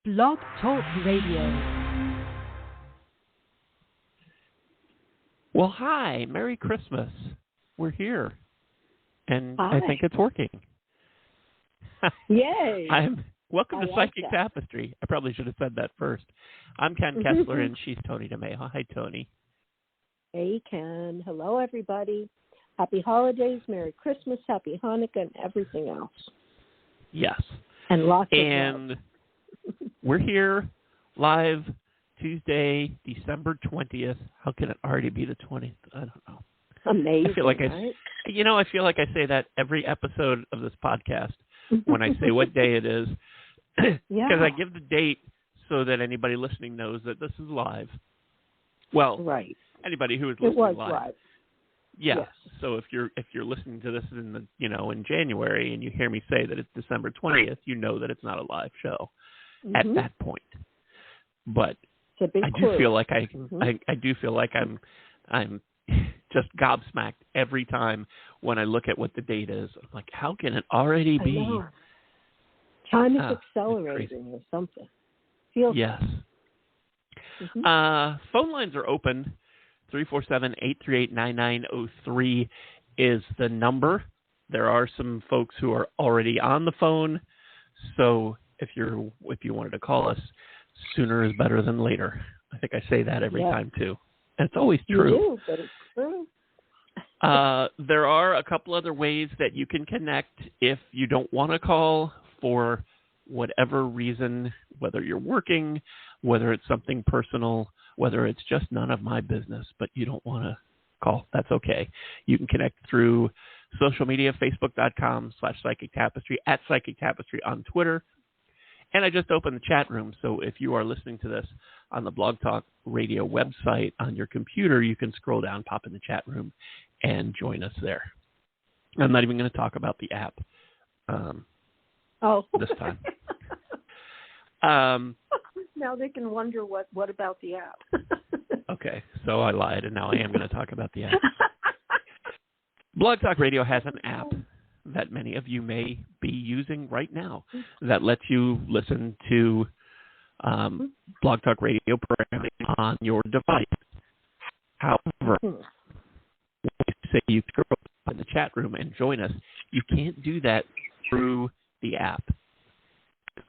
Blog Talk Radio. Well, hi. Merry Christmas. We're here. And Hi. I think it's working. Yay. Welcome to like Psychic that. Tapestry. I probably should have said that first. I'm Ken Kessler, and she's Toni DeMaio. Hi, Toni. Hey, Ken. Hello, everybody. Happy holidays, Merry Christmas, Happy Hanukkah, and everything else. Yes. And lots of And we're here live Tuesday, December 20th. How can it already be the 20th? I don't know. Amazing, I feel like right? I feel like I say that every episode of this podcast when I say what day it is, because I give the date so that anybody listening knows that this is live. Well, right. Anybody who is It listening was live. live. Yeah. Yes. So if you're listening to this in in January and you hear me say that it's December 20th, you know that it's not a live show at that point. But It's a big I clue. do feel like I do feel like I'm just gobsmacked every time when I look at what the date is. I'm like, how can it already be? I know. Time is accelerating or something. Feels yes. Phone lines are open. 347-838-9903 is the number. There are some folks who are already on the phone, so if you wanted to call us, sooner is better than later. I think I say that every time too, and it's always true. You do, but it's true. There are a couple other ways that you can connect if you don't want to call for whatever reason, whether you're working, whether it's something personal, whether it's just none of my business, but you don't want to call. That's okay. You can connect through social media, facebook.com/Psychic Tapestry, @Psychic Tapestry on Twitter. And I just opened the chat room, so if you are listening to this on the Blog Talk Radio website on your computer, you can scroll down, pop in the chat room, and join us there. I'm not even going to talk about the app this time. Now they can wonder what about the app. Okay, so I lied, and now I am going to talk about the app. Blog Talk Radio has an app that many of you may be using right now that lets you listen to Blog Talk Radio programming on your device. However, when you say you scroll up in the chat room and join us, you can't do that through the app.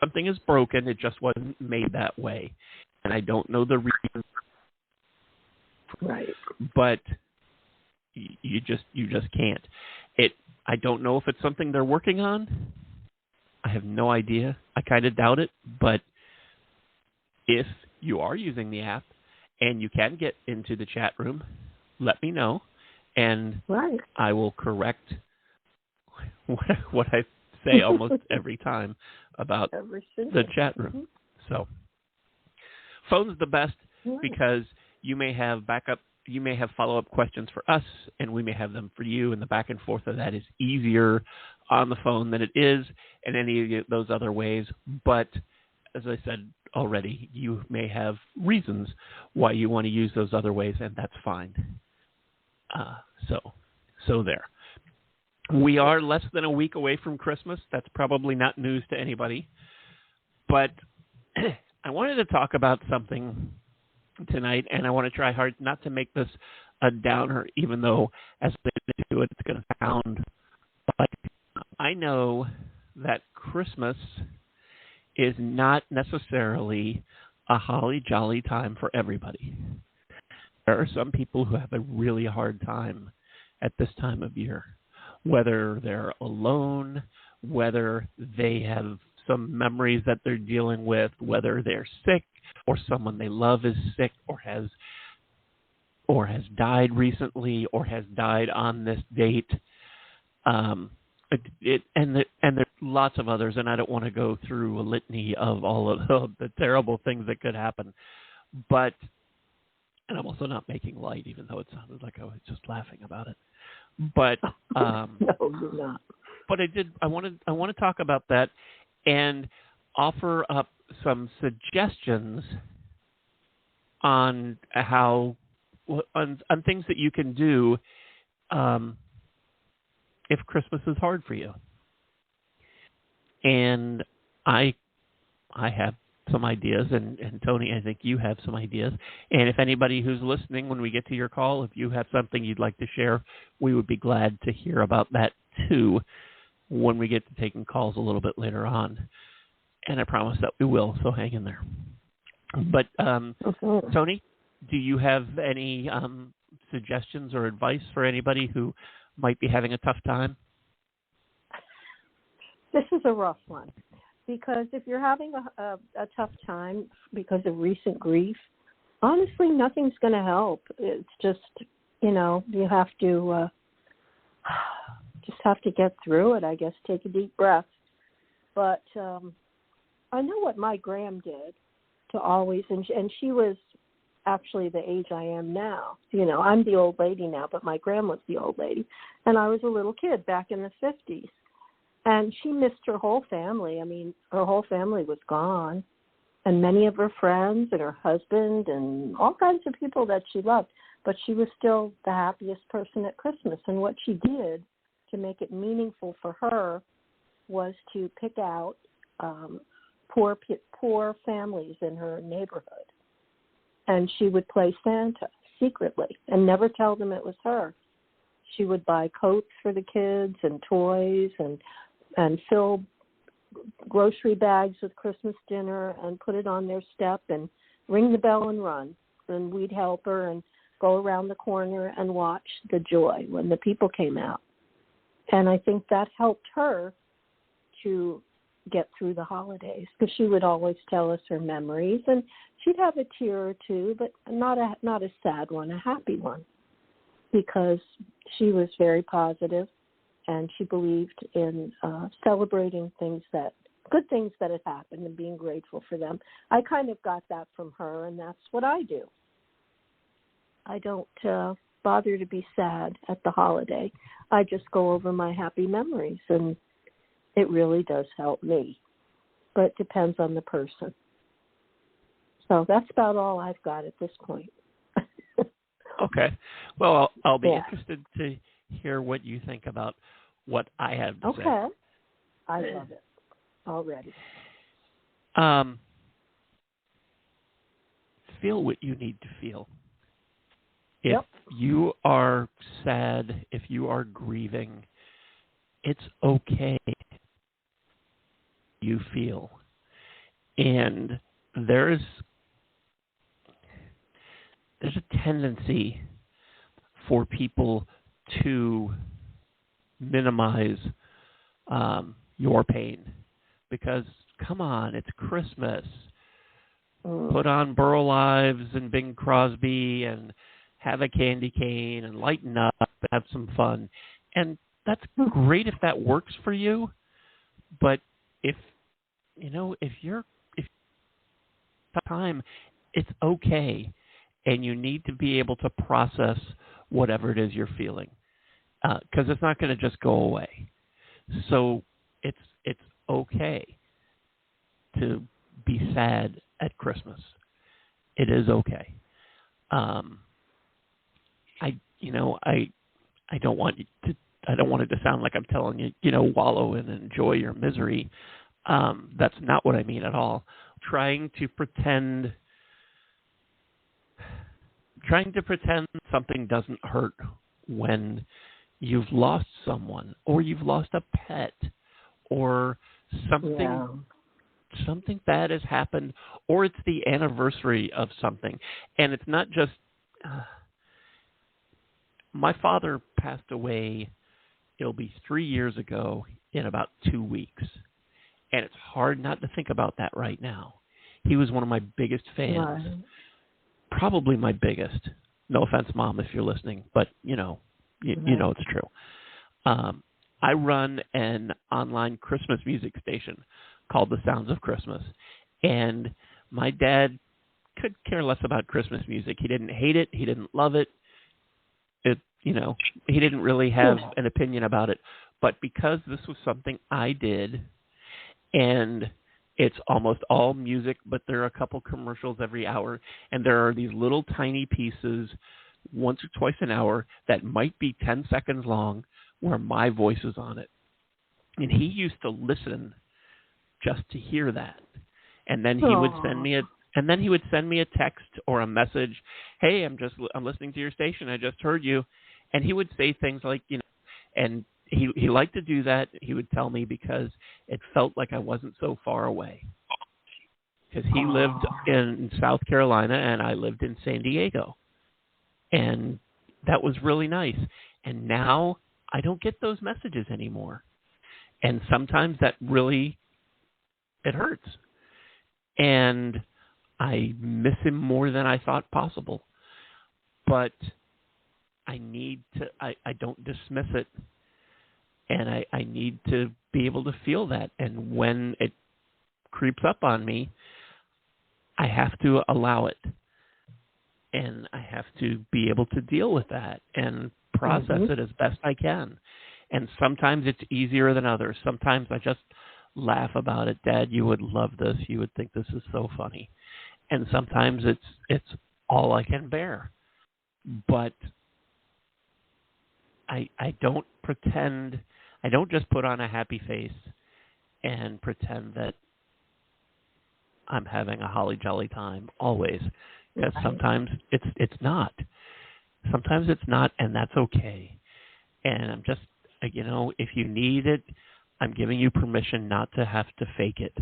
Something is broken. It just wasn't made that way. And I don't know the reason. Right. But you just can't. I don't know if it's something they're working on. I have no idea. I kind of doubt it. But if you are using the app and you can get into the chat room, let me know. And I will correct what I say almost every time about the chat room. So phone's the best because you may have follow-up questions for us, and we may have them for you, and the back and forth of that is easier on the phone than it is in any of those other ways. But as I said already, you may have reasons why you want to use those other ways, and that's fine. So there. We are less than a week away from Christmas. That's probably not news to anybody. But I wanted to talk about something tonight, and I want to try hard not to make this a downer, even though as I do it, it's going to sound like I know that Christmas is not necessarily a holly jolly time for everybody. There are some people who have a really hard time at this time of year, whether they're alone, whether they have some memories that they're dealing with, whether they're sick or someone they love is sick or has died recently or has died on this date. And there's lots of others, and I don't want to go through a litany of all of the terrible things that could happen. And I'm also not making light, even though it sounded like I was just laughing about it. But no, you're not. But I want to talk about that and offer up some suggestions on things that you can do if Christmas is hard for you. And I have some ideas, and Toni, I think you have some ideas. And if anybody who's listening, when we get to your call, if you have something you'd like to share, we would be glad to hear about that too when we get to taking calls a little bit later on. And I promise that we will, so hang in there. But Toni, do you have any suggestions or advice for anybody who might be having a tough time? This is a rough one, because if you're having a tough time because of recent grief, honestly, nothing's going to help. It's just, you have to get through it, I guess, take a deep breath. But I know what my Gram did to always, and she was actually the age I am now. I'm the old lady now, but my Gram was the old lady, and I was a little kid back in the 50s. And she missed her whole family. I mean, her whole family was gone, and many of her friends and her husband and all kinds of people that she loved. But she was still the happiest person at Christmas. And what she did to make it meaningful for her was to pick out poor families in her neighborhood. And she would play Santa secretly and never tell them it was her. She would buy coats for the kids and toys and fill grocery bags with Christmas dinner and put it on their step and ring the bell and run. And we'd help her and go around the corner and watch the joy when the people came out. And I think that helped her to get through the holidays, because she would always tell us her memories, and she'd have a tear or two, but not a sad one, a happy one, because she was very positive. And she believed in celebrating good things that had happened and being grateful for them. I kind of got that from her, and that's what I do. I don't bother to be sad at the holiday. I just go over my happy memories, and it really does help me. But it depends on the person. So that's about all I've got at this point. Okay. Well, I'll be interested to hear what you think about what I have to say. Okay. I love it already. Feel what you need to feel. If you are sad, if you are grieving, it's okay. You feel. And there's a tendency for people to minimize your pain, because come on, it's Christmas. Put on Burl Ives and Bing Crosby and have a candy cane and lighten up and have some fun. And that's great if that works for you. But if time, it's okay. And you need to be able to process whatever it is you're feeling, because it's not going to just go away. So it's okay to be sad at Christmas. It is okay. I don't want it to sound like I'm telling you, wallow and enjoy your misery. That's not what I mean at all. Trying to pretend something doesn't hurt when you've lost someone, or you've lost a pet, or something bad has happened, or it's the anniversary of something. And it's not just my father passed away, it'll be 3 years ago in about 2 weeks. And it's hard not to think about that right now. He was one of my biggest fans. Right. Probably my biggest. No offense, Mom, if you're listening, but you know it's true. I run an online Christmas music station called The Sounds of Christmas, and my dad could care less about Christmas music. He didn't hate it. He didn't love it. He didn't really have an opinion about it. But because this was something I did, and it's almost all music, but there are a couple commercials every hour, and there are these little tiny pieces once or twice an hour that might be 10 seconds long where my voice is on it. And he used to listen just to hear that. And then he would send me a text or a message. Hey, I'm listening to your station. I just heard you. And he would say things like, and he liked to do that. He would tell me because it felt like I wasn't so far away. Because he lived in South Carolina and I lived in San Diego. And that was really nice. And now I don't get those messages anymore. And sometimes that really, it hurts. And I miss him more than I thought possible. But I don't dismiss it. And I need to be able to feel that. And when it creeps up on me, I have to allow it. And I have to be able to deal with that and process it as best I can. And sometimes it's easier than others. Sometimes I just laugh about it. Dad, you would love this. You would think this is so funny. And sometimes it's all I can bear. But I don't pretend. I don't just put on a happy face and pretend that I'm having a holly jolly time always. Because sometimes it's not. Sometimes it's not, and that's okay. And I'm just, if you need it, I'm giving you permission not to have to fake it.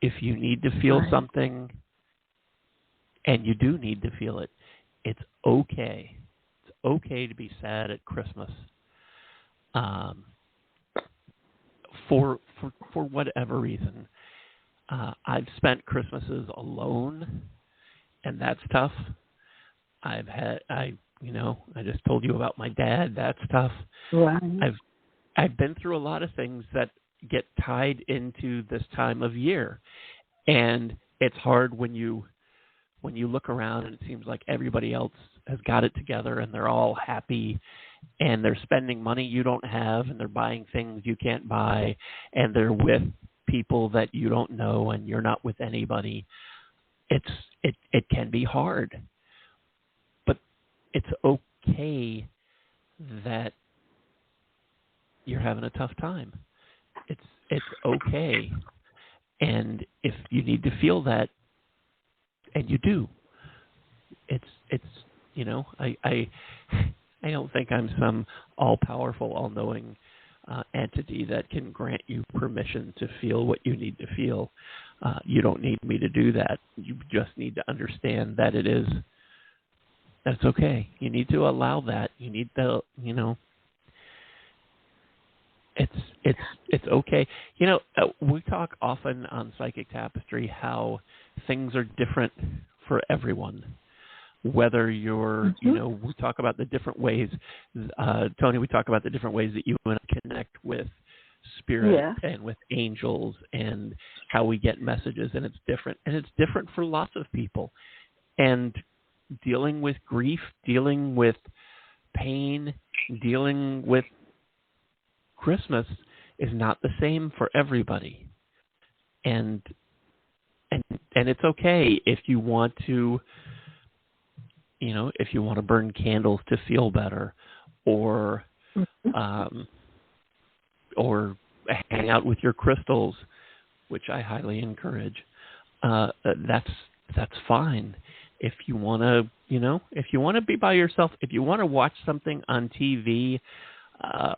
If you need to feel something, and you do need to feel it, it's okay. It's okay to be sad at Christmas. For whatever reason. I've spent Christmases alone, and that's tough. I just told you about my dad. That's tough. Right. I've been through a lot of things that get tied into this time of year, and it's hard when you look around and it seems like everybody else has got it together and they're all happy and they're spending money you don't have and they're buying things you can't buy and they're with people that you don't know and you're not with anybody. It can be hard, but it's okay that you're having a tough time. It's okay, and if you need to feel that, and you do, I don't think I'm some all-powerful, all-knowing entity that can grant you permission to feel what you need to feel. You don't need me to do that. You just need to understand that that's okay. You need to allow that. You need to, it's okay. We talk often on Psychic Tapestry how things are different for everyone. Whether you're, we talk about the different ways, Toni, we talk about the different ways that you and I connect with spirit and with angels and how we get messages, and it's different. And it's different for lots of people. And dealing with grief, dealing with pain, dealing with Christmas is not the same for everybody. And it's okay if you want to, if you want to burn candles to feel better, or hang out with your crystals, which I highly encourage. That's fine. If you want to, if you want to be by yourself, if you want to watch something on TV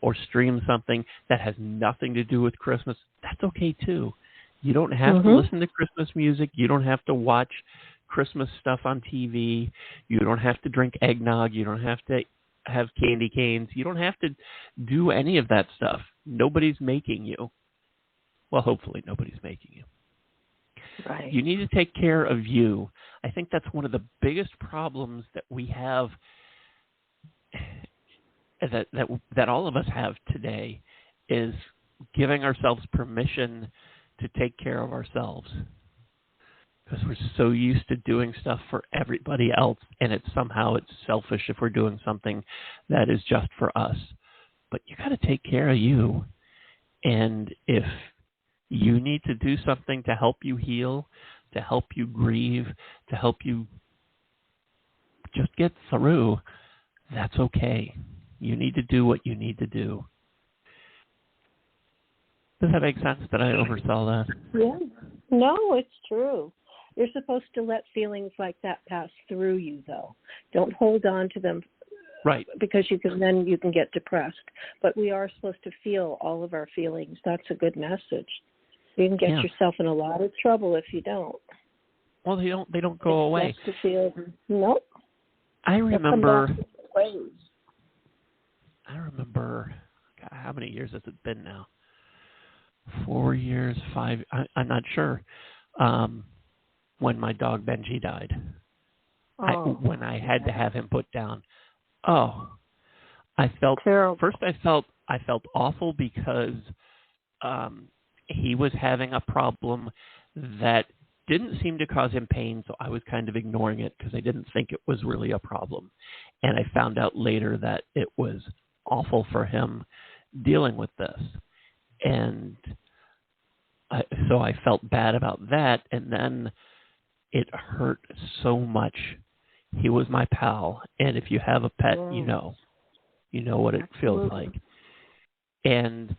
or stream something that has nothing to do with Christmas, that's okay too. You don't have to listen to Christmas music. You don't have to watch Christmas stuff on TV. You don't have to drink eggnog. You don't have to have candy canes. You don't have to do any of that stuff. Nobody's making you. Well, hopefully nobody's making you. Right. You need to take care of you. I think that's one of the biggest problems that we have, that all of us have today, is giving ourselves permission to take care of ourselves. Because we're so used to doing stuff for everybody else, and it's selfish if we're doing something that is just for us. But you got to take care of you. And if you need to do something to help you heal, to help you grieve, to help you just get through, that's okay. You need to do what you need to do. Does that make sense that I oversaw that? Yeah. No, it's true. You're supposed to let feelings like that pass through you, though. Don't hold on to them, Right. because you can get depressed. But we are supposed to feel all of our feelings. That's a good message. You can get yourself in a lot of trouble if you don't. Well, they don't go away. It's best to feel. Nope. I remember. God, how many years has it been now? 4 years, 5. I'm not sure. When my dog Benji died, when I had to have him put down. Oh, I felt terrible. First. I felt awful because he was having a problem that didn't seem to cause him pain, so I was kind of ignoring it because I didn't think it was really a problem. And I found out later that it was awful for him dealing with this. And so I felt bad about that, and then it hurt so much. He was my pal, and if you have a pet, you know what it feels like. And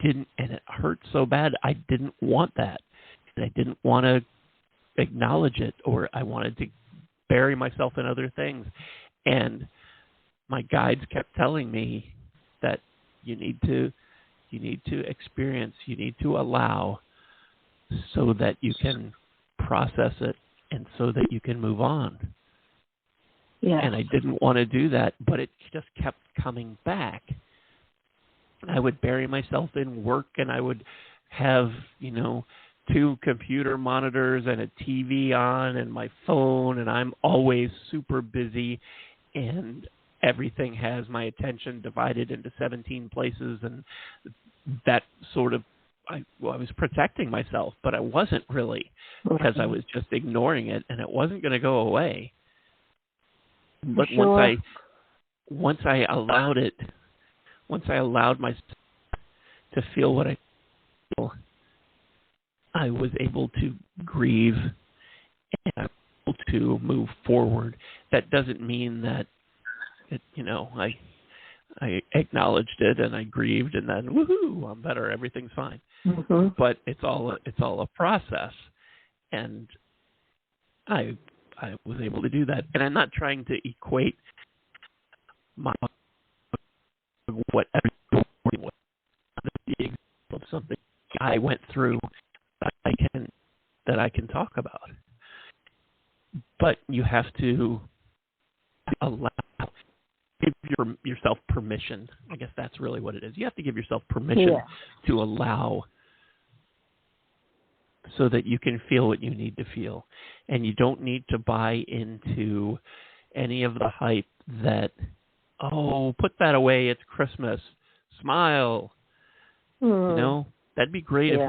and it hurt so bad, I didn't want that. And I didn't want to acknowledge it, or I wanted to bury myself in other things. And my guides kept telling me that you need to experience, you need to allow, so that you can process it and so that you can move on. Yeah. And I didn't want to do that, but it just kept coming back. I would bury myself in work, and I would have, 2 computer monitors and a TV on and my phone, and I'm always super busy, and everything has my attention divided into 17 places, and that sort of, I was protecting myself, but I wasn't really, because I was just ignoring it, and it wasn't going to go away. But once I allowed it, once I allowed myself to feel what I feel, I was able to grieve and able to move forward. That doesn't mean that, I acknowledged it and I grieved and then woohoo, I'm better, everything's fine. Mm-hmm. But it's all a process, and I was able to do that. And I'm not trying to equate whatever with the example of something I went through that I can talk about. But you have to give yourself permission. I guess that's really what it is. You have to give yourself permission to allow, so that you can feel what you need to feel. And you don't need to buy into any of the hype that, put that away, it's Christmas, smile. That'd be great if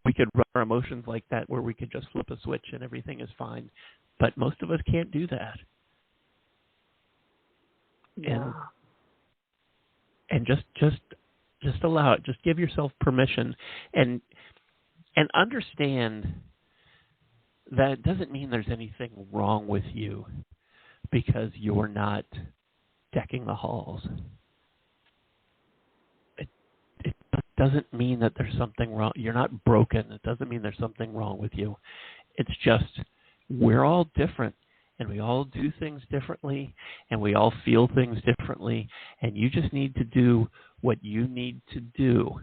we could run our emotions like that, where we could just flip a switch and everything is fine. But most of us can't do that. Yeah. And just allow it. Just give yourself permission, and understand that it doesn't mean there's anything wrong with you because you're not decking the halls. It doesn't mean that there's something wrong. You're not broken. It doesn't mean there's something wrong with you. It's just we're all different, and we all do things differently, and we all feel things differently, and you just need to do what you need to do.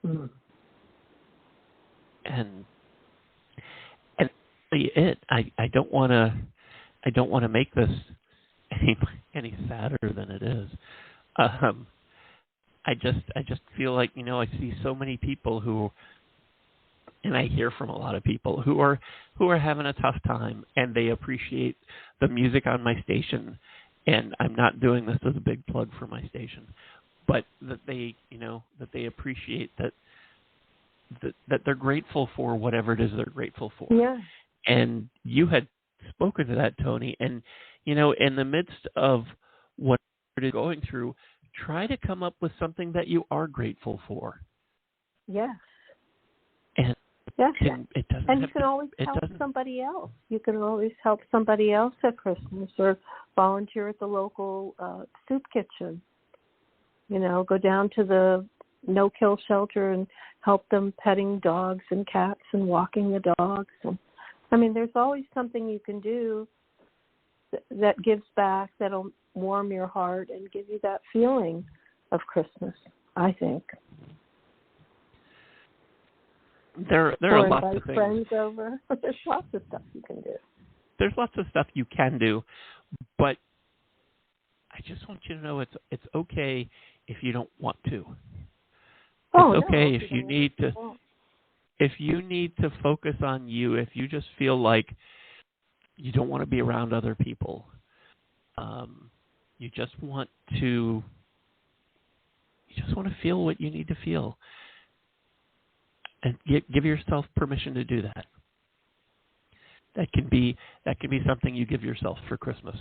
Mm. And it. I don't want to make this any sadder than it is. I just feel like, I see so many people who, and I hear from a lot of people who are having a tough time, and they appreciate the music on my station. And I'm not doing this as a big plug for my station, but that they appreciate that they're grateful for whatever it is they're grateful for. Yeah. And you had spoken to that, Toni, and in the midst of what you're going through, try to come up with something that you are grateful for. Yes. And it doesn't. And you can always help somebody else. You can always help somebody else at Christmas, or volunteer at the local soup kitchen. Go down to the no-kill shelter and help them petting dogs and cats and walking the dogs. And, there's always something you can do that gives back, that'll warm your heart and give you that feeling of Christmas, I think. There are lots of things. Friends over. There's lots of stuff you can do. There's lots of stuff you can do, but I just want you to know it's okay if you don't want to. It's okay if you need to. If you need to focus on you, if you just feel like you don't want to be around other people, you just want to feel what you need to feel, and give yourself permission to do that. That can be something you give yourself for Christmas,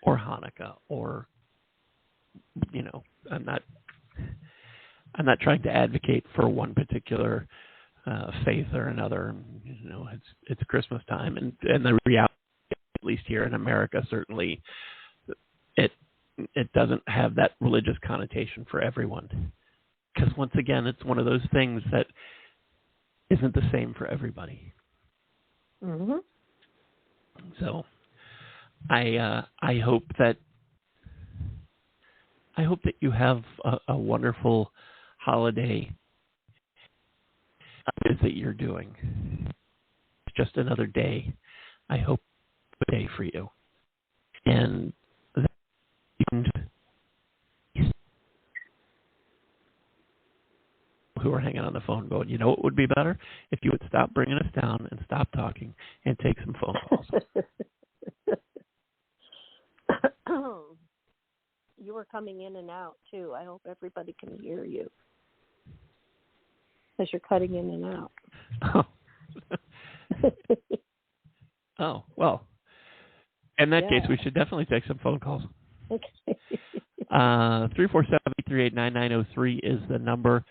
or Hanukkah, or I'm not trying to advocate for one particular faith or another. It's Christmas time, and the reality, at least here in America, certainly it doesn't have that religious connotation for everyone. Because once again, it's one of those things that isn't the same for everybody. Mm-hmm. So, I hope that you have a wonderful holiday that you're doing. It's just another day. I hope a day for you, and who are hanging on the phone going, you know what would be better? If you would stop bringing us down and stop talking and take some phone calls. You were coming in and out, too. I hope everybody can hear you, as you're cutting in and out. Oh, well, in that case, we should definitely take some phone calls. Okay. 347-838-9903 is the number.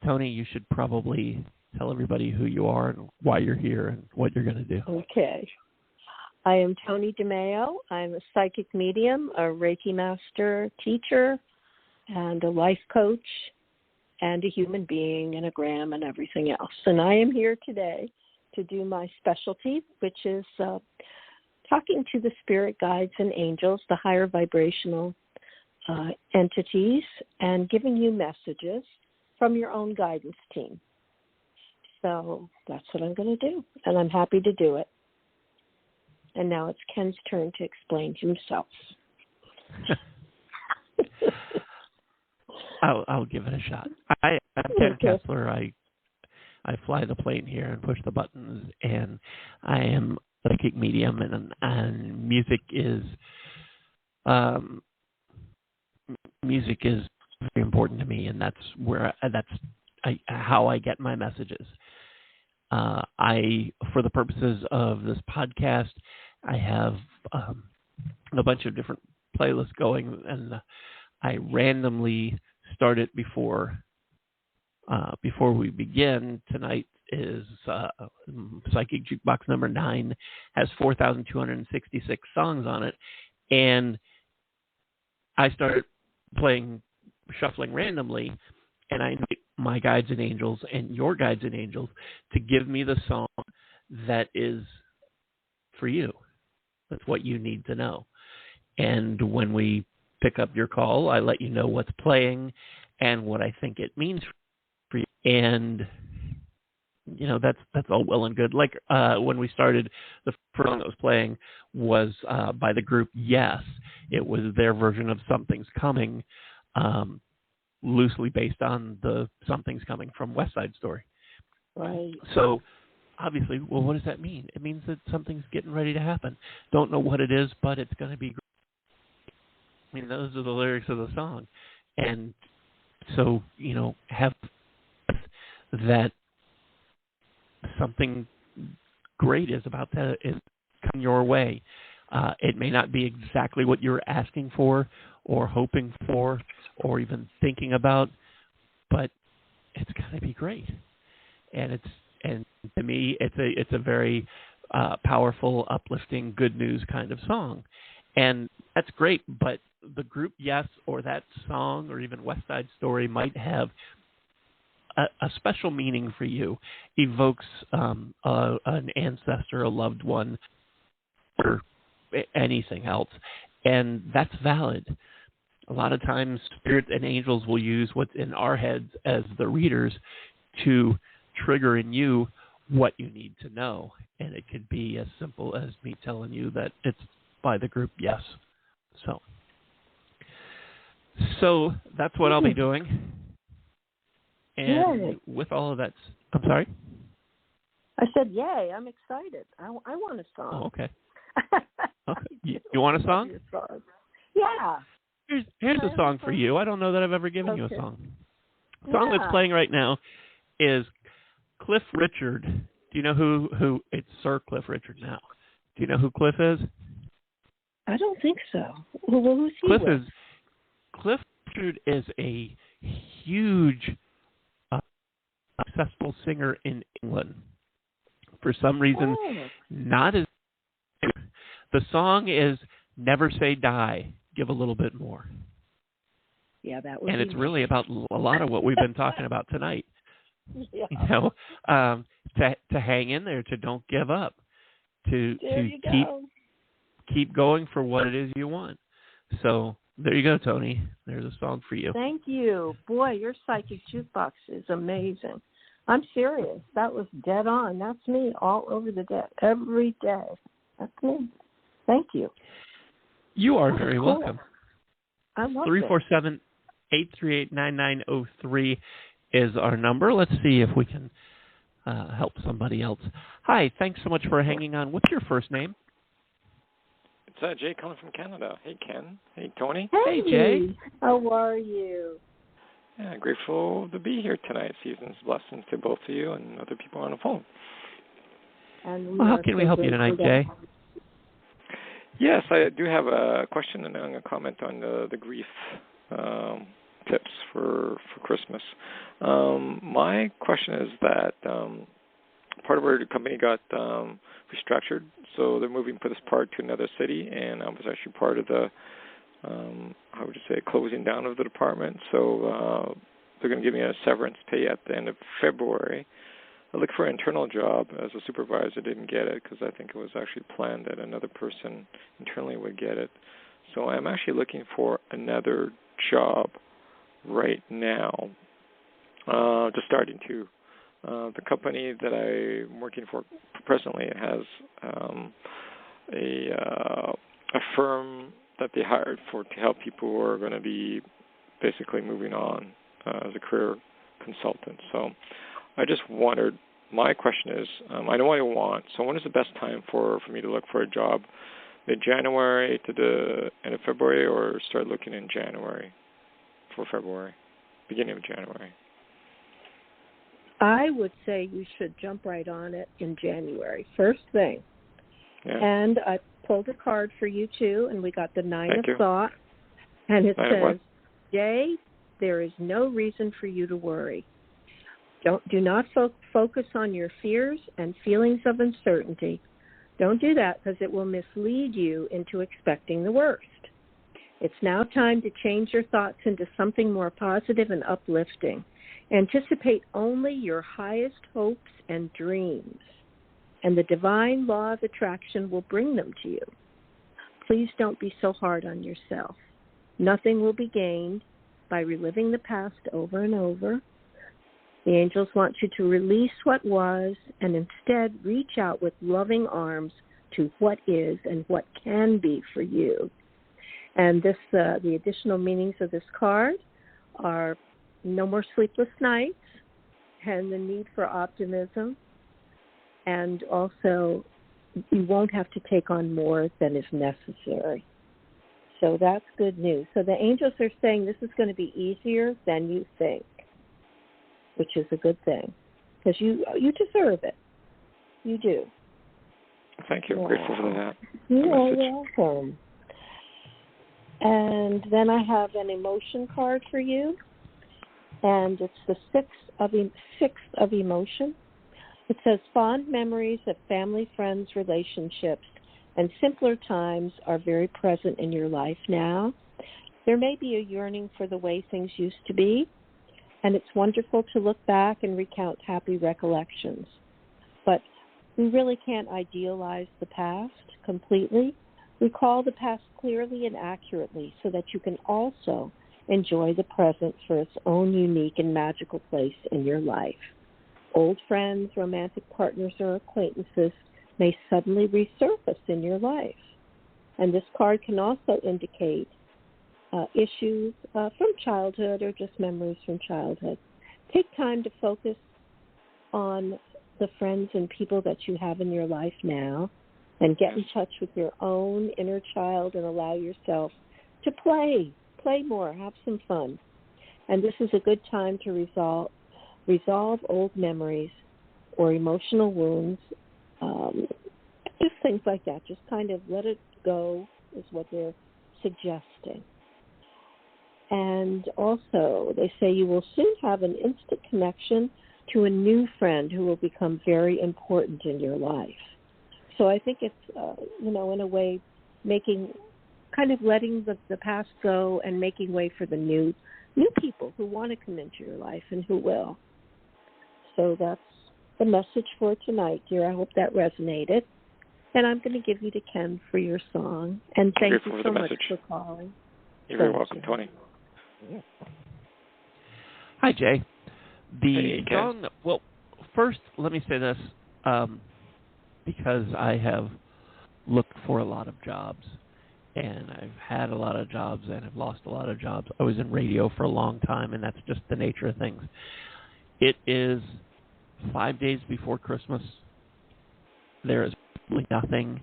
Toni, you should probably tell everybody who you are and why you're here and what you're going to do. Okay. I am Toni DeMaio. I'm a psychic medium, a Reiki master teacher, and a life coach, and a human being, and a gram, and everything else. And I am here today to do my specialty, which is talking to the spirit guides and angels, the higher vibrational entities, and giving you messages from your own guidance team. So that's what I'm going to do, and I'm happy to do it. And now it's Ken's turn to explain himself. I'll give it a shot. I'm Ken Kessler. I fly the plane here and push the buttons, and I am a psychic medium, and music is very important to me, and that's how I get my messages. For the purposes of this podcast, I have a bunch of different playlists going, and I randomly start it before we begin. Tonight is Psychic Jukebox number 9, has 4,266 songs on it, and I started shuffling randomly, and I invite my guides and angels and your guides and angels to give me the song that is for you. That's what you need to know. And when we pick up your call, I let you know what's playing and what I think it means for you. And that's all well and good. Like when we started, the first song that was playing was by the group Yes. It was their version of Something's Coming, loosely based on the Something's Coming from West Side Story. Right. So obviously, well, what does that mean? It means that something's getting ready to happen. Don't know what it is, but it's going to be great. I mean, those are the lyrics of the song. And so, have that something great is about to come your way. It may not be exactly what you're asking for or hoping for or even thinking about, but it's going to be great. And to me, it's a very powerful, uplifting, good news kind of song. And that's great, but the group Yes or that song or even West Side Story might have a special meaning for you, evokes an ancestor, a loved one, or anything else, and that's valid. A lot of times spirits and angels will use what's in our heads as the readers to trigger in you what you need to know. And it could be as simple as me telling you that it's by the group Yes. So that's what I'll be doing. And with all of that, I'm sorry? I said, yay, I'm excited. I want a song. Oh, okay. Okay. You want a song? Yeah. Here's a song for you. I don't know that I've ever given you a song. The song that's playing right now is Cliff Richard. Do you know who it's Sir Cliff Richard now? Do you know who Cliff is? I don't think so. Well, who's he with? Cliff Richard is a huge successful singer in England. For some reason, not as... The song is Never Say Die, Give a Little Bit More. Yeah, that would. And it's really about a lot of what we've been talking about tonight. Yeah. You know, to hang in there, to don't give up, to keep going for what it is you want. So there you go, Toni. There's a song for you. Thank you. Boy, your psychic jukebox is amazing. I'm serious. That was dead on. That's me all over the day, every day. That's me. Thank you. You are very welcome. I love it. 347-838-9903 is our number. Let's see if we can help somebody else. Hi, thanks so much for hanging on. What's your first name? It's Jay calling from Canada. Hey, Ken. Hey, Toni. Hey, Jay. How are you? Yeah, grateful to be here tonight. Season's blessings to both of you and other people on the phone. And how can we help you tonight, Jay? Yes, I do have a question and a comment on the grief tips for Christmas. My question is that part of our company got restructured, so they're moving for this part to another city, and I was actually part of the, how would you say, closing down of the department. So they're going to give me a severance pay at the end of February. I looked for an internal job as a supervisor, didn't get it because I think it was actually planned that another person internally would get it. So I'm actually looking for another job right now, just starting to. The company that I'm working for presently has a firm that they hired to help people who are going to be basically moving on as a career consultant. So I just wondered, my question is, I know what I want, so when is the best time for me to look for a job? Mid-January to the end of February, or start looking in January for February, beginning of January? I would say you should jump right on it in January, first thing. Yeah. And I pulled a card for you, too, and we got the Nine of Thought. And it says, Jay, there is no reason for you to worry. Do not focus on your fears and feelings of uncertainty. Don't do that because it will mislead you into expecting the worst. It's now time to change your thoughts into something more positive and uplifting. Anticipate only your highest hopes and dreams, and the divine law of attraction will bring them to you. Please don't be so hard on yourself. Nothing will be gained by reliving the past over and over. The angels want you to release what was and instead reach out with loving arms to what is and what can be for you. And this, the additional meanings of this card are no more sleepless nights and the need for optimism. And also, you won't have to take on more than is necessary. So that's good news. So the angels are saying this is going to be easier than you think, which is a good thing, because you deserve it. You do. Thank you. I'm grateful for that. You're welcome. And then I have an emotion card for you, and it's the sixth of emotion. It says, fond memories of family, friends, relationships, and simpler times are very present in your life now. There may be a yearning for the way things used to be, and it's wonderful to look back and recount happy recollections. But we really can't idealize the past completely. Recall the past clearly and accurately so that you can also enjoy the present for its own unique and magical place in your life. Old friends, romantic partners, or acquaintances may suddenly resurface in your life. And this card can also indicate issues from childhood or just memories from childhood. Take time to focus on the friends and people that you have in your life now and get in touch with your own inner child and allow yourself to play more, have some fun. And this is a good time to resolve old memories or emotional wounds, just things like that. Just kind of let it go is what they're suggesting. And also, they say you will soon have an instant connection to a new friend who will become very important in your life. So I think it's, in a way, kind of letting the past go and making way for the new people who want to come into your life and who will. So that's the message for tonight, dear. I hope that resonated. And I'm going to give you to Ken for your song. And thank you so much for calling. You're very welcome, Toni. Hi, Jay. Hey, song, well, first, let me say this, because I have looked for a lot of jobs, and I've had a lot of jobs, and I've lost a lot of jobs. I was in radio for a long time, and that's just the nature of things. It is 5 days before Christmas. There is really nothing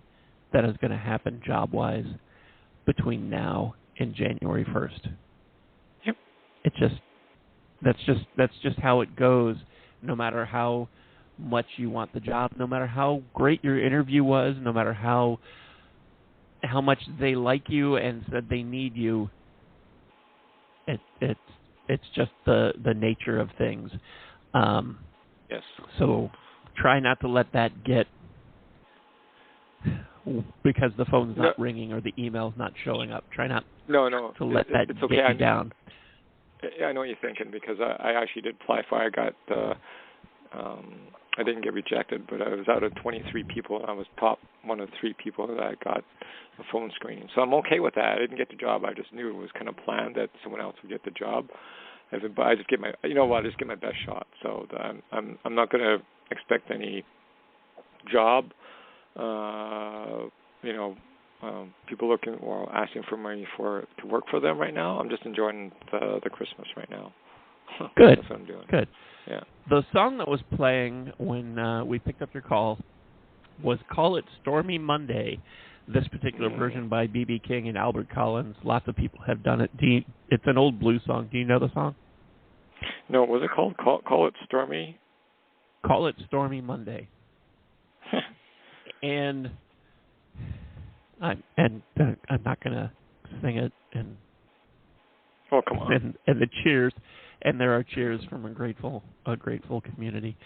that is going to happen job-wise between now and January 1st. Yep. That's just how it goes, no matter how much you want the job, no matter how great your interview was, no matter how much they like you and said they need you. It's just the nature of things. Yes. So try not to let that get, because the phone's not ringing or the email's not showing up. Try not to let that it's okay. get you down. Yeah, I know what you're thinking, because I actually did apply for. I didn't get rejected, but I was out of 23 people, and I was top one of 3 people that I got a phone screening. So I'm okay with that. I didn't get the job. I just knew it was kind of planned that someone else would get the job. But I just get my best shot. So I'm not going to expect any job. People looking or asking for money to work for them right now. I'm just enjoying the Christmas right now. Good. That's what I'm doing. Good. Yeah. The song that was playing when we picked up your call was "Call It Stormy Monday." This particular version by B.B. King and Albert Collins. Lots of people have done it. It's an old blues song. Do you know the song? No, was it called Call It Stormy? Call It Stormy Monday. And I'm not gonna sing it and come on. And the cheers, and there are cheers from a grateful community.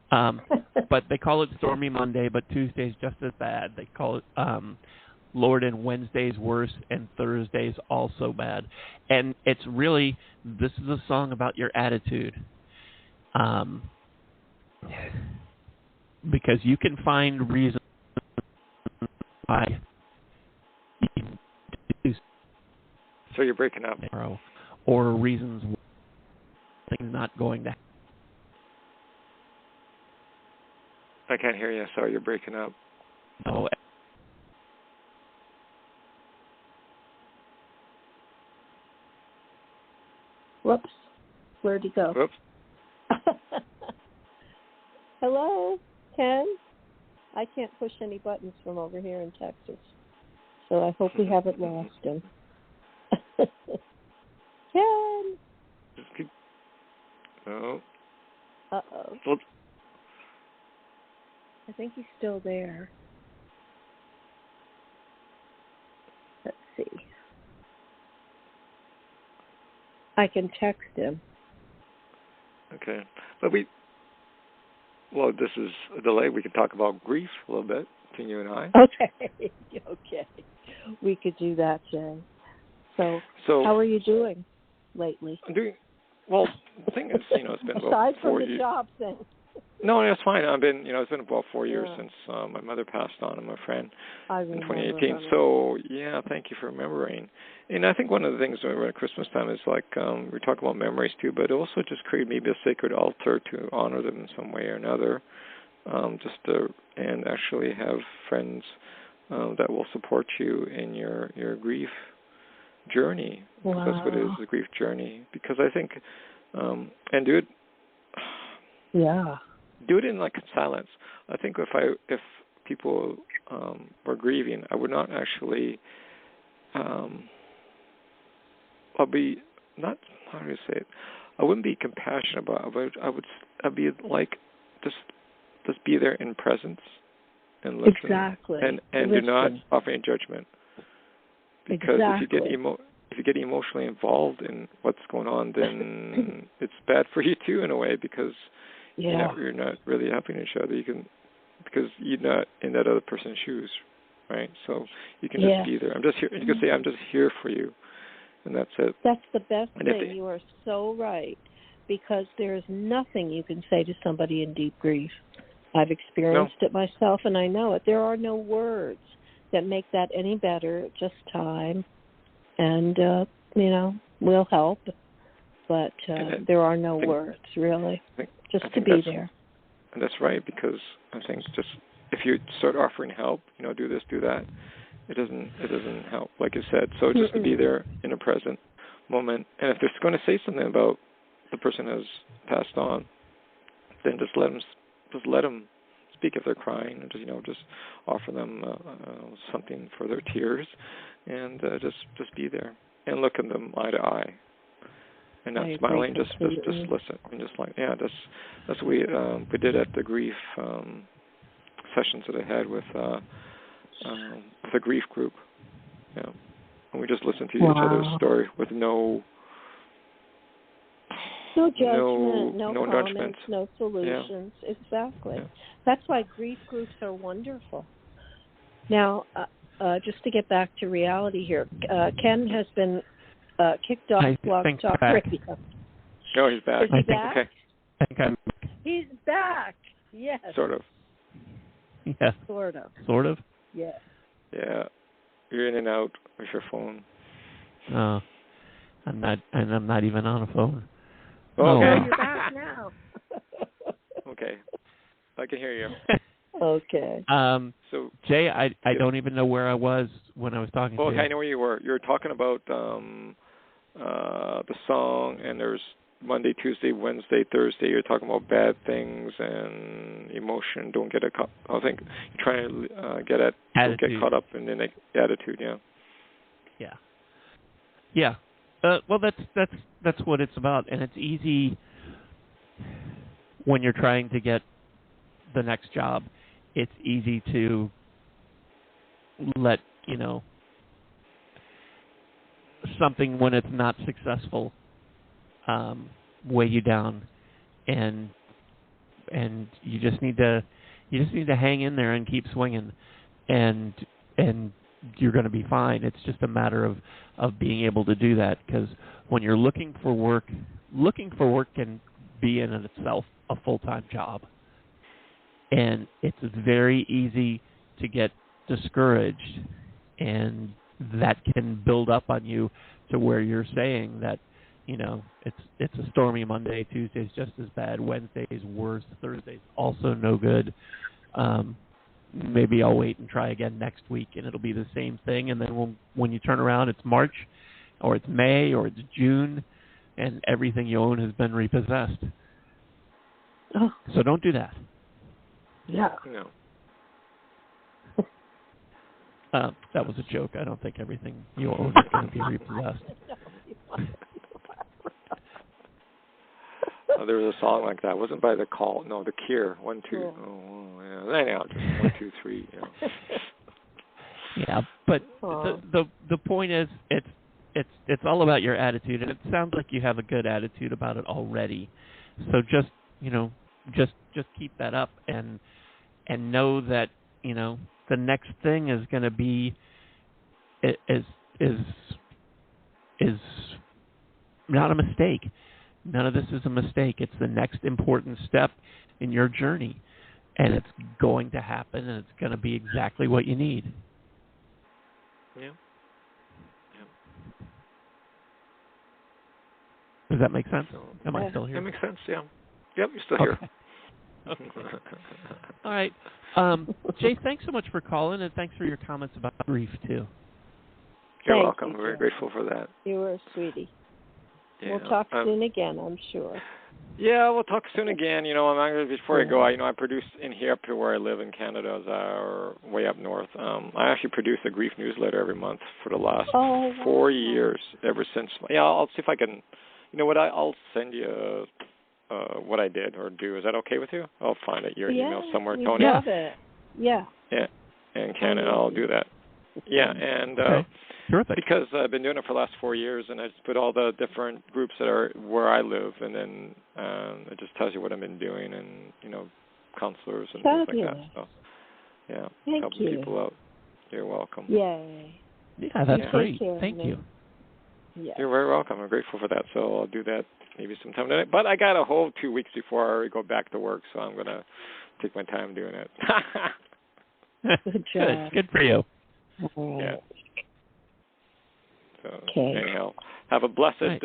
But they call it Stormy Monday, but Tuesday's just as bad. They call it Lord, and Wednesday's worse, and Thursday's also bad. And it's really, this is a song about your attitude. Because you can find reasons why you can do. So you're breaking up. Or reasons why things not going to happen. I can't hear you. Sorry, you're breaking up. No. Whoops. Where'd he go? Whoops. Hello, Ken? I can't push any buttons from over here in Texas, so I hope we haven't lost him. Ken! Oh. Uh-oh. Well, I think he's still there. Let's see. I can text him. Okay. But this is a delay. We could talk about grief a little bit, between you and I. Okay. We could do that, Jay. So So how are you doing lately? I'm doing well. The thing is, it's been about Aside 4 from the years. job thing. No, it's fine. It's been about 4 years Yeah. since my mother passed on, and my friend I in remember 2018. her. So yeah, thank you for remembering. And I think one of the things around Christmas time is like we talk about memories too, but it also just create maybe a sacred altar to honor them in some way or another. And actually have friends that will support you in your grief journey. Wow. That's what it is, the grief journey. Because I think, and do it. Yeah. Do it in like silence. I think if people were grieving, I would not actually. I'll be not. How do you say it? I wouldn't be compassionate about it. I'd be like just be there in presence and listen. Exactly. And listen. do not offer any judgment. Because exactly. if you get emotionally involved in what's going on, then it's bad for you too in a way, because you're not really helping each other. Because you're not in that other person's shoes, right? So you can just be there. I'm just here. You can say, I'm just here for you, and that's it. That's the best thing. You are so right, because there's nothing you can say to somebody in deep grief. I've experienced it myself, and I know it. There are no words that make that any better. Just time, and will help, but there are no words really. Just to be there. And that's right, because I think just if you start offering help, do this, do that, it doesn't help, like you said. So just to be there in a present moment, and if they're going to say something about the person has passed on, then just let them speak if they're crying, and just offer them something for their tears, and just be there and look at them eye to eye. And not smiling, just listen, and just like that's what we did at the grief sessions that I had with a grief group. Yeah, and we just listened to each other's story with no judgment, no comments, judgments, no solutions. Yeah. Exactly. Yeah. That's why grief groups are wonderful. Now, just to get back to reality here, Ken has been kicked off Blog Talk Radio. No, he's back. Is he back? Okay. I think I'm. He's back. Yes. Sort of. Yeah. Sort of. Sort of. Yeah. Yeah. You're in and out with your phone. Oh, I'm not even on a phone. Oh, okay. You're back now. Okay. I can hear you. Okay. So Jay, I don't even know where I was when I was talking to you. Okay, I know where you were. You were talking about the song, and there's Monday, Tuesday, Wednesday, Thursday. You're talking about bad things and emotion. Don't get I think you're trying to get at attitude. Don't get caught up in the attitude. Yeah. Yeah. Yeah. Well, that's what it's about, and it's easy when you're trying to get the next job. It's easy to let something when it's not successful weigh you down, and you just need to hang in there and keep swinging, and you're going to be fine. It's just a matter of being able to do that, because when you're looking for work can be in itself a full-time job. And it's very easy to get discouraged, and that can build up on you to where you're saying that, it's a stormy Monday, Tuesday's just as bad, Wednesday's worse, Thursday's also no good. Maybe I'll wait and try again next week, and it'll be the same thing. And then when you turn around, it's March, or it's May, or it's June, and everything you own has been repossessed. Oh. So don't do that. Yeah. No. That was a joke. I don't think everything you own is going to be repossessed. There was a song like that. It wasn't by The Cure. 1, 2. Oh, yeah. Anyhow, just 1, 2, 3. Yeah, but the point is, it's all about your attitude, and it sounds like you have a good attitude about it already. So just keep that up, and know that the next thing is going to be is is not a mistake. None of this is a mistake. It's the next important step in your journey, and it's going to happen, and it's going to be exactly what you need. Yeah. Does that make sense? Am I still here? That makes sense, yeah. Yep, you're still here. Okay. All right. Jay, thanks so much for calling, and thanks for your comments about grief, too. You're Thank welcome. you, We're very Jay. grateful for that. You were a sweetie. Yeah. We'll talk soon again, I'm sure. Yeah, we'll talk soon again. Before I go, I produce in here up to where I live in Canada, or way up north. I actually produce a grief newsletter every month for the last 4 years, ever since. Yeah, I'll see if I can. You know what? I'll send you what I did or do. Is that okay with you? I'll find your email somewhere, Toni. Yeah, love it. Yeah. Yeah, in Canada, I'll do that. Yeah, and Terrific. because I've been doing it for the last 4 years, and I just put all the different groups that are where I live, and then it just tells you what I've been doing, and counselors and things like that. So, yeah, helping people out. You're welcome. Yay. Yeah, that's great. Thank you. Yes. You're very welcome. I'm grateful for that. So I'll do that maybe sometime tonight. But I got a whole 2 weeks before I go back to work, so I'm gonna take my time doing it. Good job. Good for you. Yeah. So anyhow, have a blessed,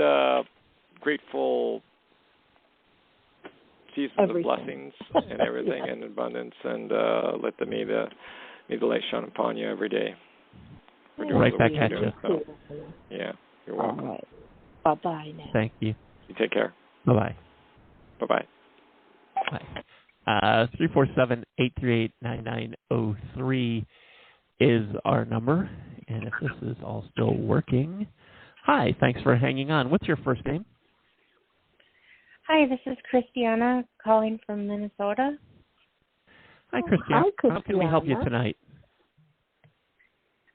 grateful season of blessings and everything and abundance, and let may the light shine upon you every day. Right back at you. So, yeah, you're welcome. All right. Bye-bye now. Thank you. You take care. Bye-bye. Bye-bye. Bye. 347-838-9903 is our number, and if this is all still working. Hi, thanks for hanging on. What's your first name? Hi, this is Christiana calling from Minnesota. Hi, Christiana. How can we help you tonight?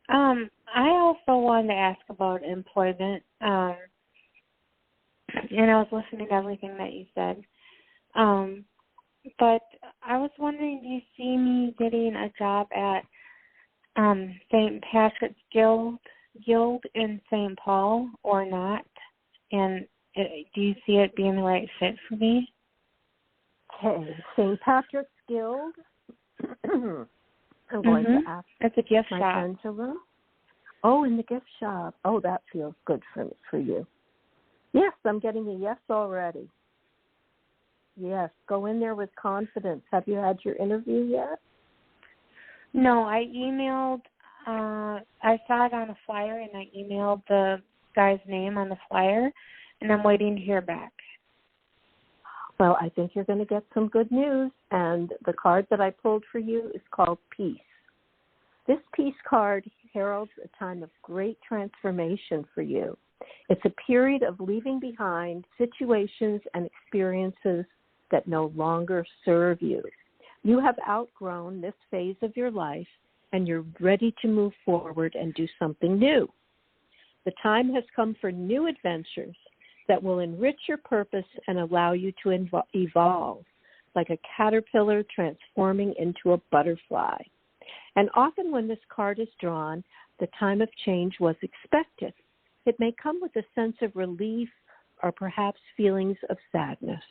I also wanted to ask about employment, and I was listening to everything that you said. But I was wondering, do you see me getting a job at St. Patrick's Guild in St. Paul or not? And do you see it being the right fit for me? Okay, St. Patrick's Guild. I'm going to ask it's a gift my shop. Angela. Oh, in the gift shop. Oh, that feels good for you. Yes, I'm getting a yes already. Yes, go in there with confidence. Have you had your interview yet? No, I emailed. I saw it on a flyer, and I emailed the guy's name on the flyer, and I'm waiting to hear back. Well, I think you're going to get some good news, and the card that I pulled for you is called Peace. This Peace card heralds a time of great transformation for you. It's a period of leaving behind situations and experiences that no longer serve you. You have outgrown this phase of your life, and you're ready to move forward and do something new. The time has come for new adventures that will enrich your purpose and allow you to evolve, like a caterpillar transforming into a butterfly. And often when this card is drawn, the time of change was expected. It may come with a sense of relief or perhaps feelings of sadness.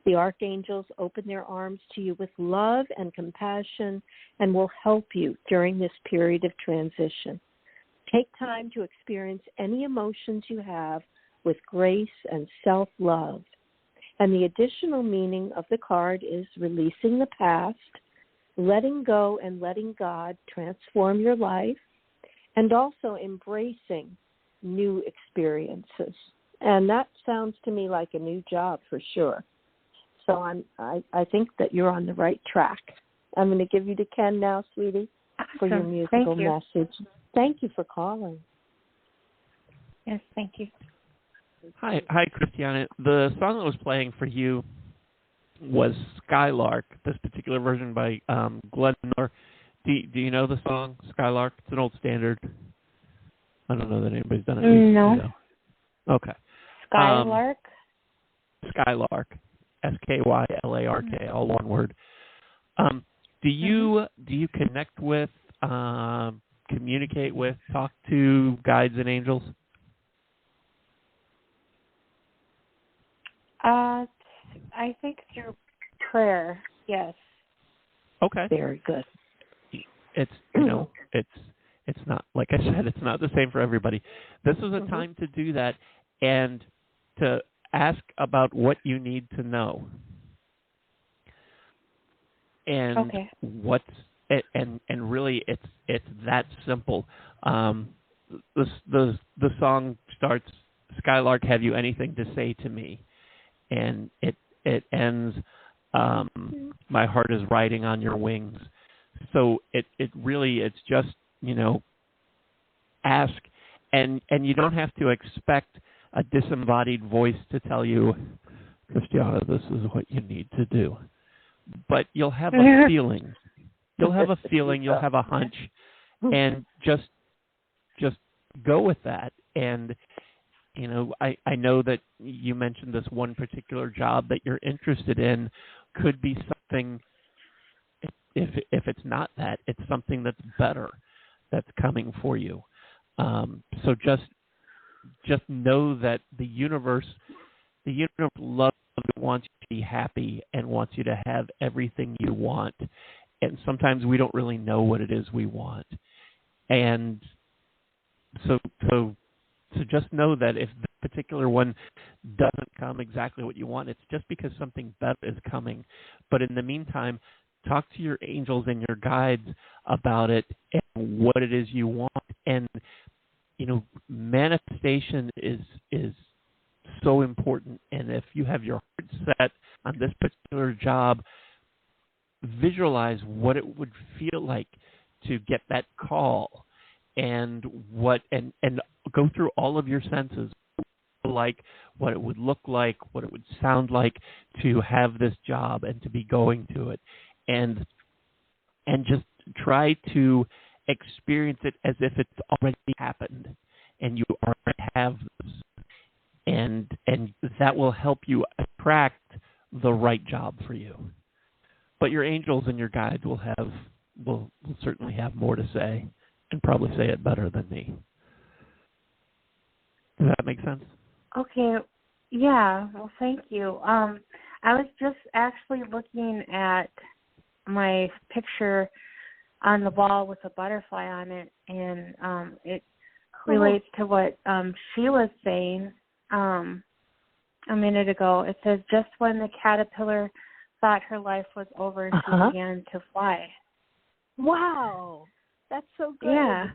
The archangels open their arms to you with love and compassion and will help you during this period of transition. Take time to experience any emotions you have with grace and self-love. And the additional meaning of the card is releasing the past, letting go and letting God transform your life, and also embracing new experiences. And that sounds to me like a new job for sure. So I think that you're on the right track. I'm going to give you to Ken now, sweetie, for your musical message. Thank you for calling. Yes, thank you. Hi, Christiana. The song that was playing for you was Skylark, this particular version by Glenn Miller. Do you know the song, Skylark? It's an old standard. I don't know that anybody's done it recently. No. Okay. Skylark? Skylark. Skylark, all one word. Do you connect with, communicate with, talk to guides and angels? I think through prayer, yes. Okay. Very good. It's it's not, like I said, it's not the same for everybody. This is a time to do that and to ask about what you need to know. And and really it's that simple. The song starts, "Skylark, have you anything to say to me?" And it ends, "My heart is riding on your wings." So it's just, ask, and you don't have to expect a disembodied voice to tell you, "Christiana, this is what you need to do." But you'll have a feeling. You'll have a feeling, you'll have a hunch, and just go with that. And I know that you mentioned this one particular job that you're interested in could be something. If it's not that, it's something that's better that's coming for you. So just know that the universe loves you, wants you to be happy, and wants you to have everything you want. And sometimes we don't really know what it is we want. And so just know that if the particular one doesn't come exactly what you want, it's just because something better is coming. But in the meantime, talk to your angels and your guides about it and what it is you want. And, manifestation is so important. And if you have your heart set on this particular job, visualize what it would feel like to get that call, and and go through all of your senses, like what it would look like, what it would sound like to have this job and to be going to it, and just try to experience it as if it's already happened and you already have this, and that will help you attract the right job for you. But your angels and your guides will certainly have more to say, and probably say it better than me. Does that make sense? Okay. Yeah. Well, thank you. I was just actually looking at my picture on the wall with a butterfly on it, and it relates to what she was saying a minute ago. It says, just when the caterpillar thought her life was over, she began to fly. Wow. That's so good. Yeah.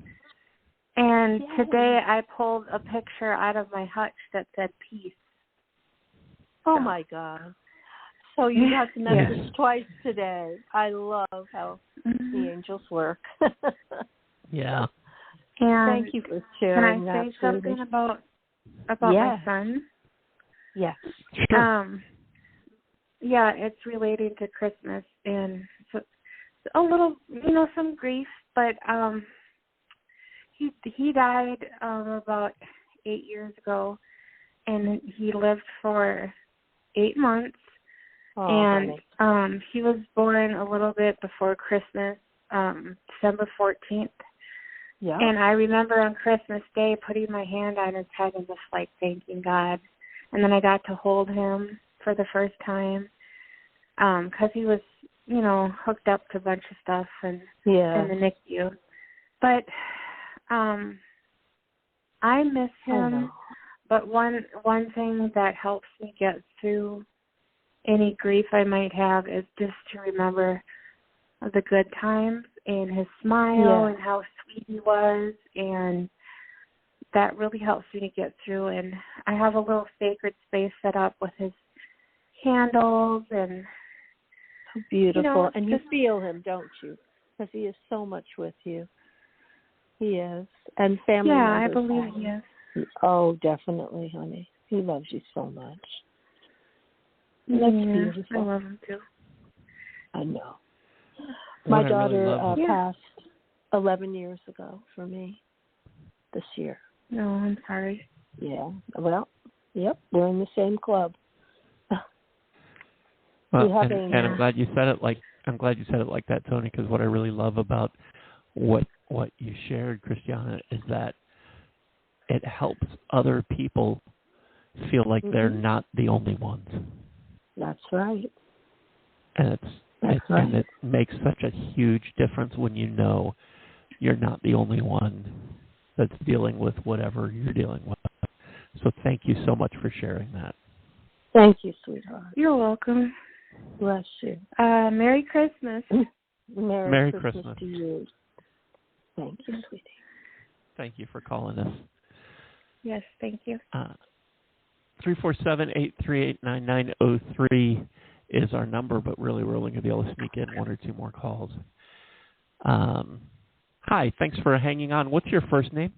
And today I pulled a picture out of my hutch that said peace. Oh, my God. So you got the message twice today. I love how the angels work. Yeah. And thank you for sharing that. Can I say something about my son? Yes. Sure. Yeah, it's relating to Christmas, and so a little, some grief, but he died about 8 years ago, and he lived for 8 months. And he was born a little bit before Christmas, December 14th. Yeah. And I remember on Christmas Day putting my hand on his head and just thanking God. And then I got to hold him for the first time because he was, hooked up to a bunch of stuff and in the NICU. But I miss him. But one thing that helps me get through any grief I might have is just to remember the good times and his smile and how sweet he was, and that really helps me to get through. And I have a little sacred space set up with his candles and beautiful. And you feel him, don't you? Because he is so much with you. He is. And family members. Yeah, I believe he is. Oh, definitely, honey. He loves you so much. That's beautiful. I love him too. I know. What My I really daughter love passed 11 years ago for me this year. No, I'm sorry. Yeah. Well, yep, we're in the same club. Well, and I'm glad you said it like that, Toni, because what I really love about what you shared, Christiana, is that it helps other people feel like they're not the only ones. That's right. And and it makes such a huge difference when you know you're not the only one that's dealing with whatever you're dealing with. So thank you so much for sharing that. Thank you, sweetheart. You're welcome. Bless you. Merry Christmas. Merry Christmas to you. Thank you, sweetie. Thank you for calling us. Yes, thank you. 347-838-9903 is our number, but really we're only going to be able to sneak in one or two more calls. Hi, thanks for hanging on. What's your first name?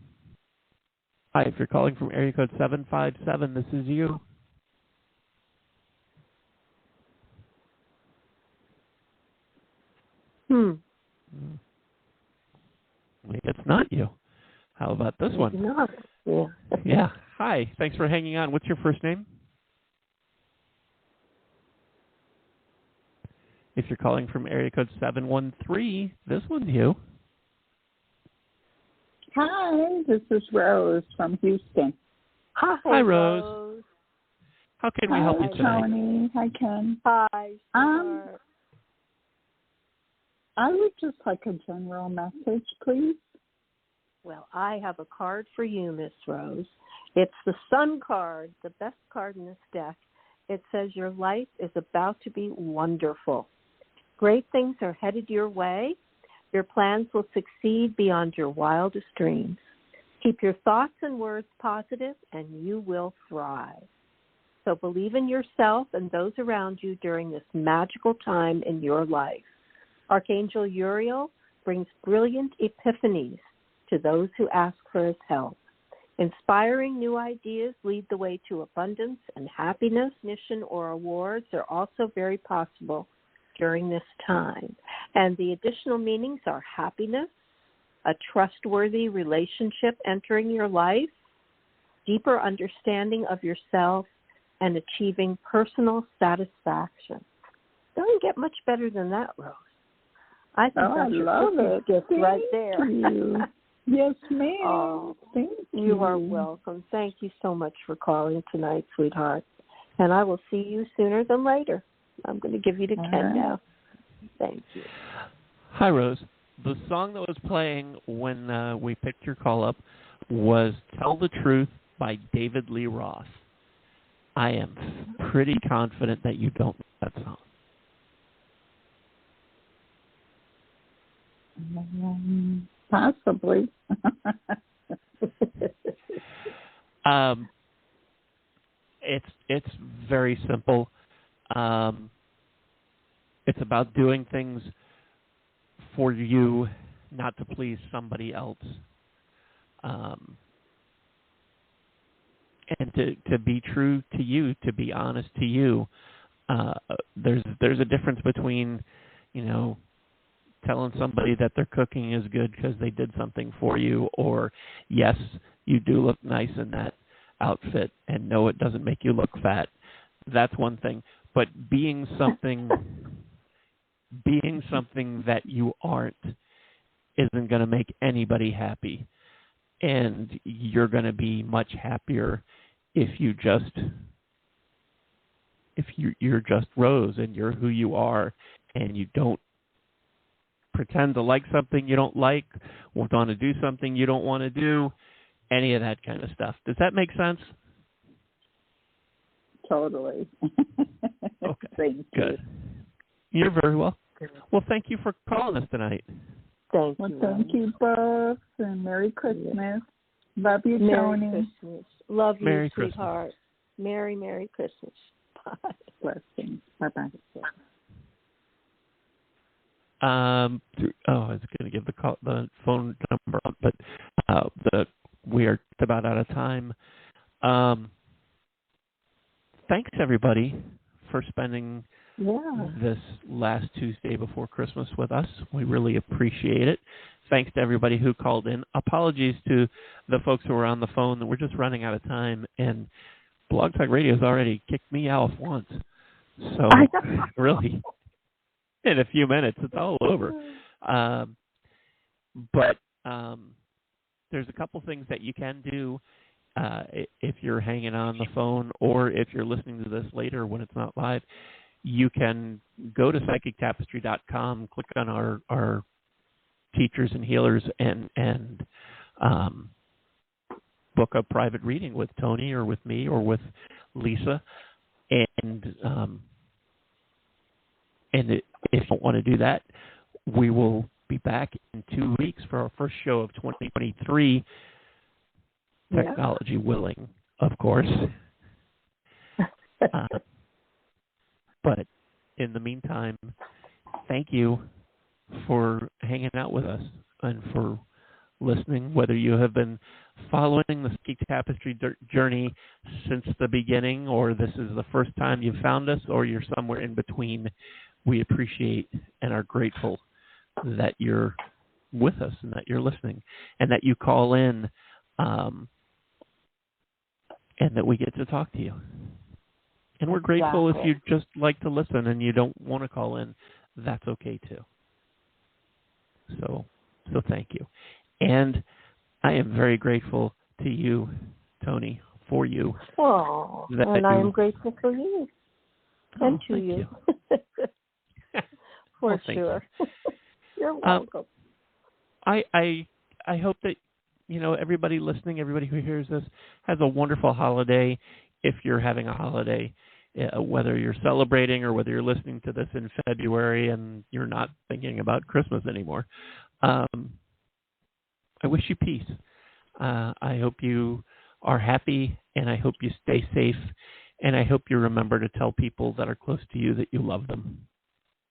Hi, if you're calling from area code 757, this is you. Maybe it's not you. How about this one? No. Yeah. Yeah. Hi, thanks for hanging on. What's your first name? If you're calling from area code 713, this one's you. Hi, this is Rose from Houston. Hi, Rose. How can we help you tonight? Hi, Toni. Hi, Ken. Hi. I would just like a general message, please. Well, I have a card for you, Miss Rose. It's the Sun card, the best card in this deck. It says your life is about to be wonderful. Great things are headed your way. Your plans will succeed beyond your wildest dreams. Keep your thoughts and words positive, and you will thrive. So believe in yourself and those around you during this magical time in your life. Archangel Uriel brings brilliant epiphanies to those who ask for his help. Inspiring new ideas lead the way to abundance and happiness. Recognition or awards are also very possible during this time. And the additional meanings are happiness, a trustworthy relationship entering your life, deeper understanding of yourself, and achieving personal satisfaction. Doesn't get much better than that, Rose. I think that's your gift right there. Yes, ma'am. Oh, thank you. You are welcome. Thank you so much for calling tonight, sweetheart. And I will see you sooner than later. I'm going to give you to Ken now. Thank you. Hi, Rose. The song that was playing when we picked your call up was Tell the Truth by David Lee Roth. I am pretty confident that you don't know that song. Possibly. It's very simple. It's about doing things for you, not to please somebody else, and to be true to you, to be honest to you. There's a difference between, telling somebody that their cooking is good because they did something for you, or yes, you do look nice in that outfit, and no, it doesn't make you look fat. That's one thing. But being something that you aren't isn't going to make anybody happy, and you're going to be much happier if you're just Rose and you're who you are, and you don't pretend to like something you don't like, want to do something you don't want to do, any of that kind of stuff. Does that make sense? Totally. Okay. Thank Good. you. You're very welcome. Well, thank you for calling us tonight. Thank Well, you. thank you both, and Merry Christmas. Love you, Toni. Merry Christmas. Love you, Merry sweetheart. Merry, Merry Christmas. Bye. Blessings. Bye-bye. I was going to give the phone number up, but we are about out of time. Thanks, everybody, for spending this last Tuesday before Christmas with us. We really appreciate it. Thanks to everybody who called in. Apologies to the folks who were on the phone. We're just running out of time, and Blog Talk Radio has already kicked me off once. So, really, in a few minutes, it's all over. But there's a couple things that you can do if you're hanging on the phone or if you're listening to this later when it's not live, you can go to psychictapestry.com, click on our teachers and healers, and book a private reading with Toni or with me or with Lisa. And if you don't want to do that, we will be back in 2 weeks for our first show of 2023, technology willing, of course. But in the meantime, thank you for hanging out with us and for listening, whether you have been following the Psychic Tapestry journey since the beginning, or this is the first time you've found us, or you're somewhere in between. We appreciate and are grateful that you're with us and that you're listening and that you call in, and that we get to talk to you. And we're grateful if you just like to listen and you don't want to call in. That's okay too. So thank you. And I am very grateful to you, Toni, for you. Oh, and I am grateful for you. And to you. For sure. You're welcome. I hope that, everybody listening, everybody who hears this, has a wonderful holiday. If you're having a holiday, whether you're celebrating or whether you're listening to this in February and you're not thinking about Christmas anymore, I wish you peace. I hope you are happy, and I hope you stay safe, and I hope you remember to tell people that are close to you that you love them.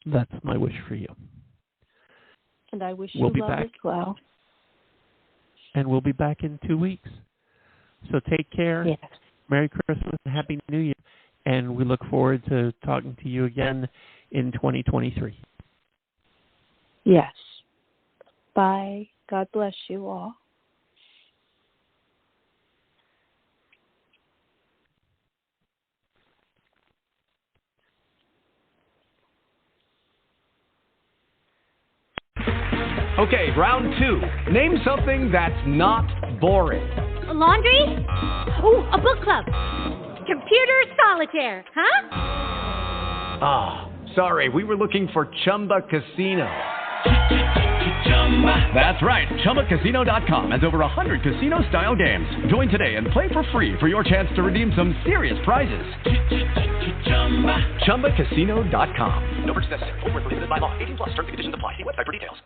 That's my wish for you. And I wish we'll you love as well. And we'll be back in 2 weeks. So take care. Yes. Merry Christmas and Happy New Year. And we look forward to talking to you again in 2023. Yes. Bye. God bless you all. Okay, round two. Name something that's not boring. A laundry? Ooh, a book club. Computer solitaire, huh? Ah, sorry, we were looking for Chumba Casino. That's right, ChumbaCasino.com has over 100 casino-style games. Join today and play for free for your chance to redeem some serious prizes. ChumbaCasino.com. No purchase necessary. Void where prohibited by law. 18+ terms and conditions apply. See website for details.